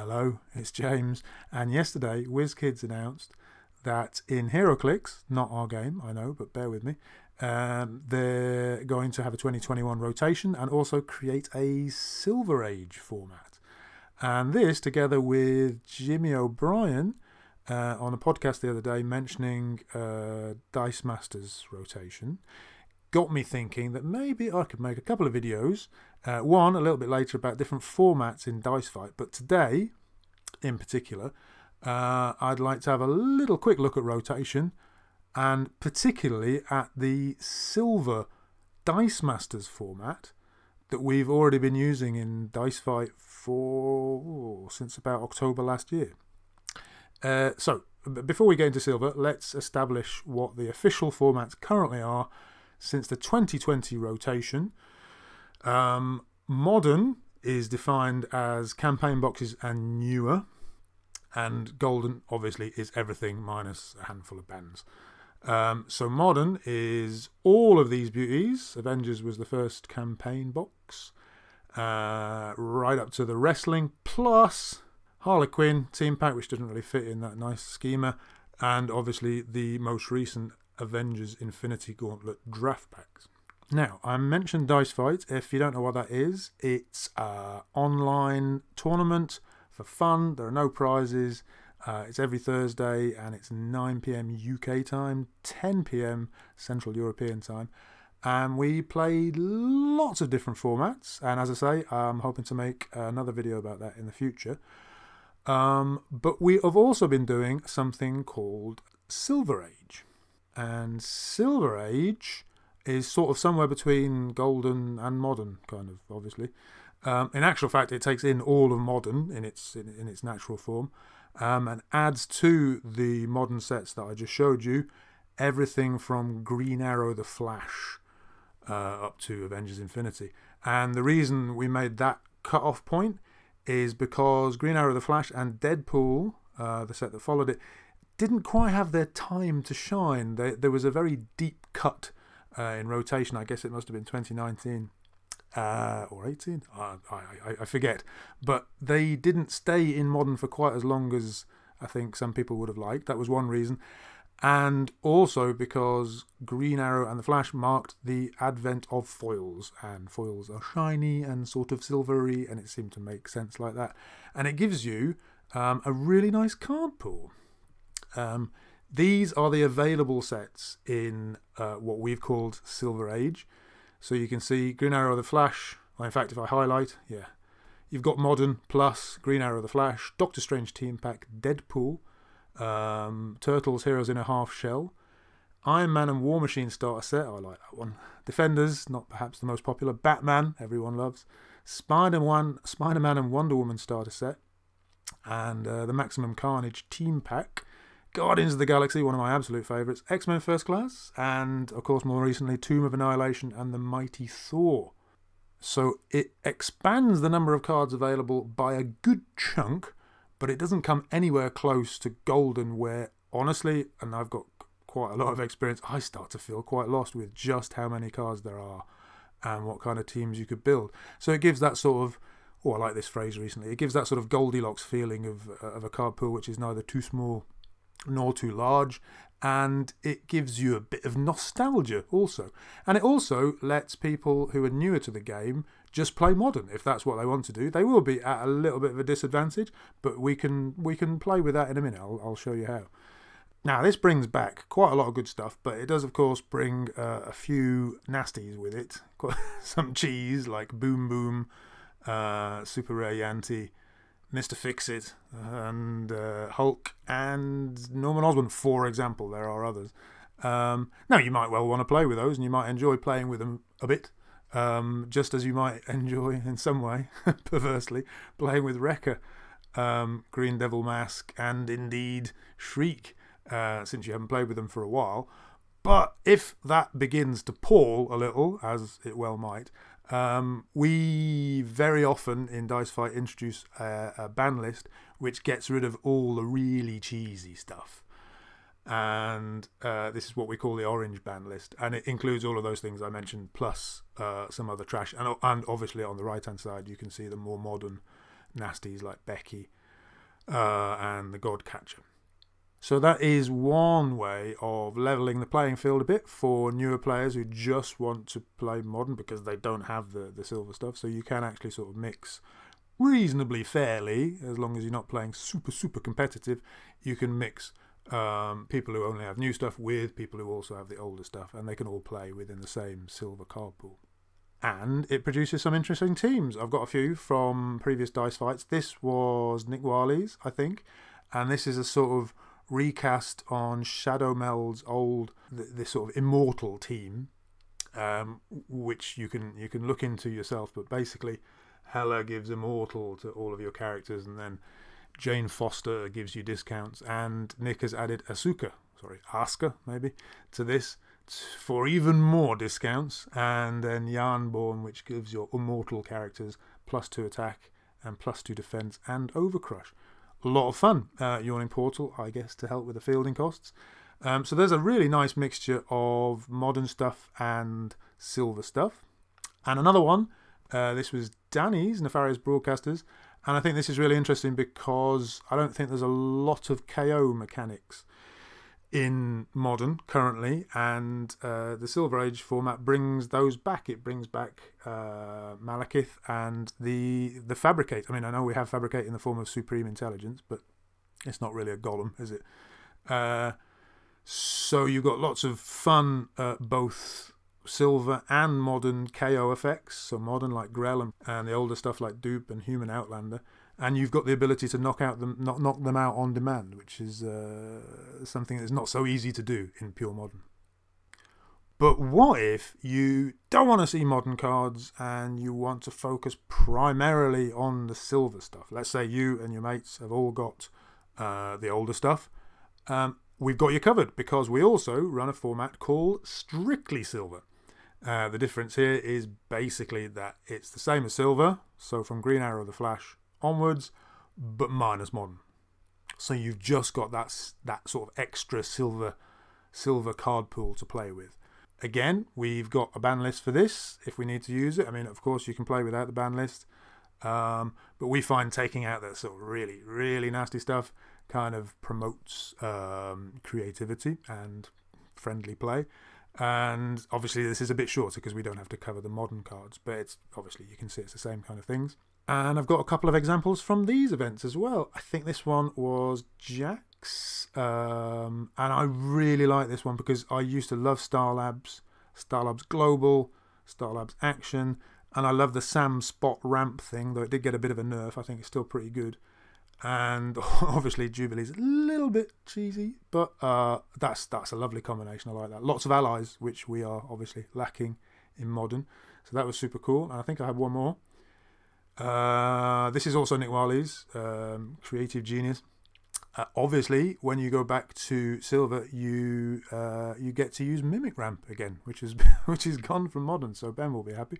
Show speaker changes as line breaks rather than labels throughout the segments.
Hello, it's James, and yesterday Wizkids announced that in Heroclix, not our game, I know, but bear with me, they're going to have a 2021 rotation and also create a Silver Age format. And this, together with Jimmy O'Brien on a podcast the other day mentioning Dice Masters rotation, got me thinking that maybe I could make a couple of videos, one a little bit later about different formats in Dice Fight, but today in particular I'd like to have a little quick look at rotation and particularly at the Silver Dice Masters format that we've already been using in Dice Fight since about October last year. So before we get into Silver, let's establish what the official formats currently are since the 2020 rotation. Modern is defined as campaign boxes and newer, and Golden obviously is everything minus a handful of bands. So Modern is all of these beauties. Avengers was the first campaign box, right up to the wrestling, plus Harlequin team pack, which doesn't really fit in that nice schema, and obviously the most recent Avengers Infinity Gauntlet draft packs. Now, I mentioned Dice Fight. If you don't know what that is, it's an online tournament for fun. There are no prizes. It's every Thursday and it's 9 PM UK time, 10 PM Central European time. And we played lots of different formats. And as I say, I'm hoping to make another video about that in the future. But we have also been doing something called Silver Age. And Silver Age is sort of somewhere between Golden and Modern, kind of, obviously. In actual fact, it takes in all of Modern in its natural form, and adds to the Modern sets that I just showed you everything from Green Arrow the Flash up to Avengers Infinity. And the reason we made that cut-off point is because Green Arrow the Flash and Deadpool, the set that followed it, didn't quite have their time to shine. There was a very deep cut in rotation. I guess it must have been 2019 or 18. I forget. But they didn't stay in Modern for quite as long as I think some people would have liked. That was one reason. And also because Green Arrow and the Flash marked the advent of foils. And foils are shiny and sort of silvery, and it seemed to make sense like that. And it gives you a really nice card pool. These are the available sets in what we've called Silver Age. So you can see Green Arrow the Flash. Well, in fact, if I highlight, yeah, you've got Modern plus Green Arrow the Flash, Doctor Strange team pack, Deadpool, Turtles Heroes in a Half Shell, Iron Man and War Machine starter set. I like that one. Defenders, not perhaps the most popular. Batman, everyone loves. Spider-Man and Wonder Woman starter set, and the Maximum Carnage team pack. Guardians of the Galaxy, one of my absolute favourites, X-Men First Class, and of course more recently Tomb of Annihilation and the Mighty Thor. So it expands the number of cards available by a good chunk, but it doesn't come anywhere close to Golden, where honestly, and I've got quite a lot of experience, I start to feel quite lost with just how many cards there are and what kind of teams you could build. So it gives that sort of, I like this phrase recently, it gives that sort of Goldilocks feeling of a card pool which is neither too small nor too large, and it gives you a bit of nostalgia also. And it also lets people who are newer to the game just play Modern if that's what they want to do. They will be at a little bit of a disadvantage, but we can play with that in a minute. I'll show you how. Now this brings back quite a lot of good stuff, but it does of course bring a few nasties with it. Some cheese like Boom Boom, Super Rare Yanti, Mr. Fix-It, and Hulk, and Norman Osborn, for example. There are others. Now, you might well want to play with those, and you might enjoy playing with them a bit, just as you might enjoy, in some way, perversely, playing with Wrecker, Green Devil Mask, and indeed Shriek, since you haven't played with them for a while. But if that begins to pall a little, as it well might, we very often in Dice Fight introduce a ban list which gets rid of all the really cheesy stuff, and this is what we call the orange ban list, and it includes all of those things I mentioned plus some other trash, and obviously on the right hand side you can see the more modern nasties like Becky, and the God Catcher. So that is one way of leveling the playing field a bit for newer players who just want to play Modern because they don't have the silver stuff. So you can actually sort of mix reasonably fairly, as long as you're not playing super competitive. You can mix people who only have new stuff with people who also have the older stuff, and they can all play within the same silver card pool. And it produces some interesting teams. I've got a few from previous dice fights. This was Nick Wiley's, I think, and this is a sort of recast on Shadow Meld's old, this sort of Immortal team, which you can look into yourself. But basically, Hela gives Immortal to all of your characters, and then Jane Foster gives you discounts, and Nick has added Asuka maybe, to this for even more discounts, and then Yarnborn, which gives your Immortal characters +2 attack and +2 defense and Overcrush. A lot of fun. Yawning Portal, I guess, to help with the fielding costs. So there's a really nice mixture of modern stuff and silver stuff. And another one, this was Danny's, Nefarious Broadcasters, and I think this is really interesting because I don't think there's a lot of KO mechanics in Modern currently, and the Silver Age format brings those back. It brings back Malekith and the Fabricate. I mean, I know we have Fabricate in the form of Supreme Intelligence, but it's not really a golem, is it? So you've got lots of fun, both silver and modern KO effects. So modern like Grell and the older stuff like Dupe and Human Outlander. And you've got the ability to knock them out on demand, which is something that's not so easy to do in pure Modern. But what if you don't want to see Modern cards and you want to focus primarily on the silver stuff? Let's say you and your mates have all got the older stuff. We've got you covered because we also run a format called Strictly Silver. The difference here is basically that it's the same as silver, so from Green Arrow the Flash onwards, but minus modern. So you've just got that sort of extra silver card pool to play with. Again, we've got a ban list for this if we need to use it. I mean, of course, you can play without the ban list, but we find taking out that sort of really nasty stuff kind of promotes creativity and friendly play. And obviously this is a bit shorter because we don't have to cover the modern cards, but it's obviously you can see it's the same kind of things. And I've got a couple of examples from these events as well. I think this one was Jack's, and I really like this one because I used to love Star Labs Global, Star Labs Action, and I love the Sam Spot ramp thing, though it did get a bit of a nerf. I think it's still pretty good. And obviously Jubilee's a little bit cheesy, but that's a lovely combination. I like that. Lots of allies, which we are obviously lacking in Modern. So that was super cool. And I think I have one more. This is also Nick Wiley's, Creative Genius. Obviously, when you go back to Silver, you get to use Mimic Ramp again, which is gone from Modern. So Ben will be happy.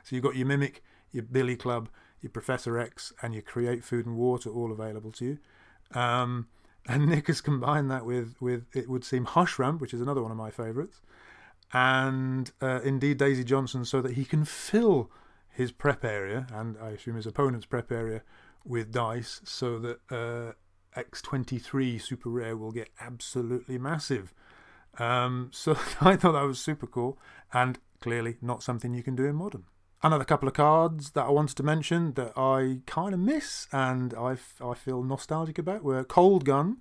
So you've got your Mimic, your Billy Club, your Professor X, and your Create Food and Water all available to you. And Nick has combined that with it would seem Hush Ramp, which is another one of my favourites, and indeed Daisy Johnson, so that he can fill his prep area, and I assume his opponent's prep area, with dice, so that X23 Super Rare will get absolutely massive. So I thought that was super cool, and clearly not something you can do in Modern. Another couple of cards that I wanted to mention that I kind of miss and I feel nostalgic about were Cold Gun,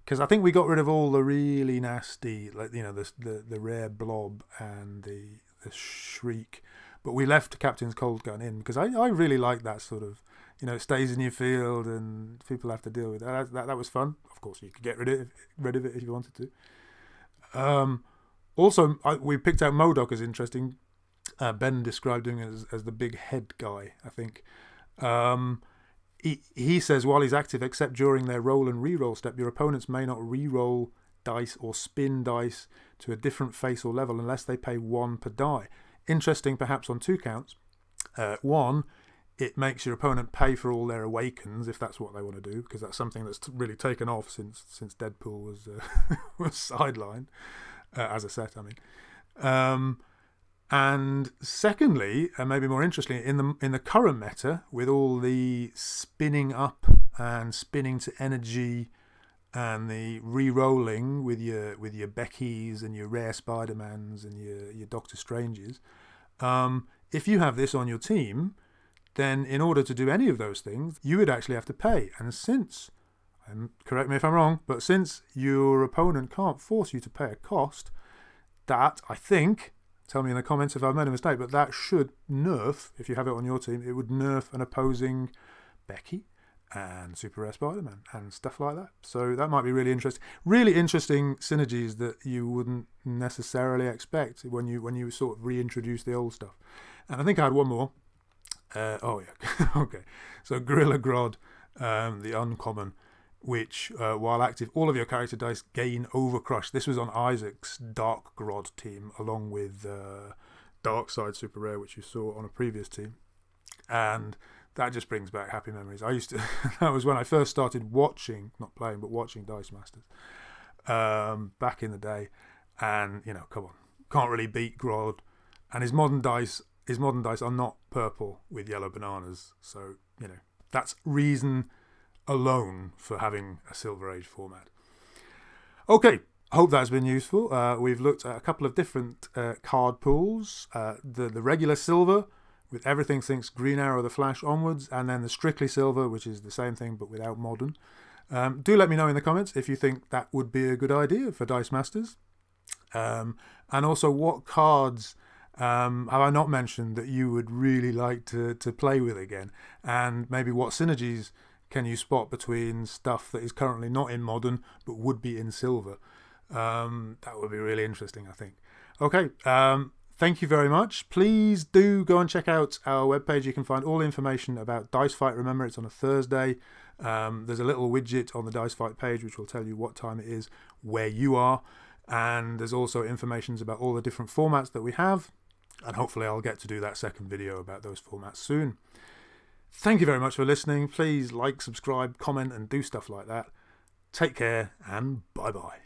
because I think we got rid of all the really nasty, like the rare Blob and the Shriek, but we left Captain's Cold Gun in because I really like that sort of, it stays in your field and people have to deal with that. That was fun. Of course, you could get rid of it if you wanted to. Also, we picked out Modok as interesting. Ben described him as the big head guy, I think. He says, while he's active, except during their roll and re-roll step, your opponents may not re-roll dice or spin dice to a different face or level unless they pay 1 per die. Interesting, perhaps on 2 counts. One, it makes your opponent pay for all their awakens if that's what they want to do, because that's something that's really taken off since Deadpool was was sidelined as a set. I mean. And secondly, and maybe more interestingly, in the current meta, with all the spinning up and spinning to energy and the re-rolling with your Beckys and your rare Spider-Mans and your Doctor Stranges. If you have this on your team, then in order to do any of those things, you would actually have to pay. And since, and correct me if I'm wrong, but since your opponent can't force you to pay a cost, that, I think, tell me in the comments if I've made a mistake, but that should nerf, if you have it on your team, it would nerf an opposing Becky and Super Rare Spider-Man and stuff like that. So that might be really interesting. Really interesting synergies that you wouldn't necessarily expect when you sort of reintroduce the old stuff. And I think I had one more. Oh yeah, okay. So Gorilla Grodd, the uncommon, which while active, all of your character dice gain Overcrush. This was on Isaac's Dark Grodd team, along with Dark Side Super Rare, which you saw on a previous team, and that just brings back happy memories. I used to that was when I first started watching, not playing, but watching Dice Masters back in the day, and you know, come on, can't really beat Grodd, and his modern dice are not purple with yellow bananas, so you know that's reason alone for having a Silver Age format. Okay, hope that's been useful. We've looked at a couple of different card pools, the regular silver with everything since Green Arrow the Flash onwards, and then the strictly silver, which is the same thing but without modern. Do let me know in the comments if you think that would be a good idea for Dice Masters, and also what cards have I not mentioned that you would really like to play with again, and maybe what synergies can you spot between stuff that is currently not in modern but would be in silver. That would be really interesting, I think. Okay, thank you very much. Please do go and check out our webpage. You can find all the information about Dice Fight. Remember, it's on a Thursday. There's a little widget on the Dice Fight page which will tell you what time it is where you are, and there's also information about all the different formats that we have, and hopefully I'll get to do that second video about those formats soon. Thank you very much for listening. Please like, subscribe, comment, and do stuff like that. Take care, and bye-bye.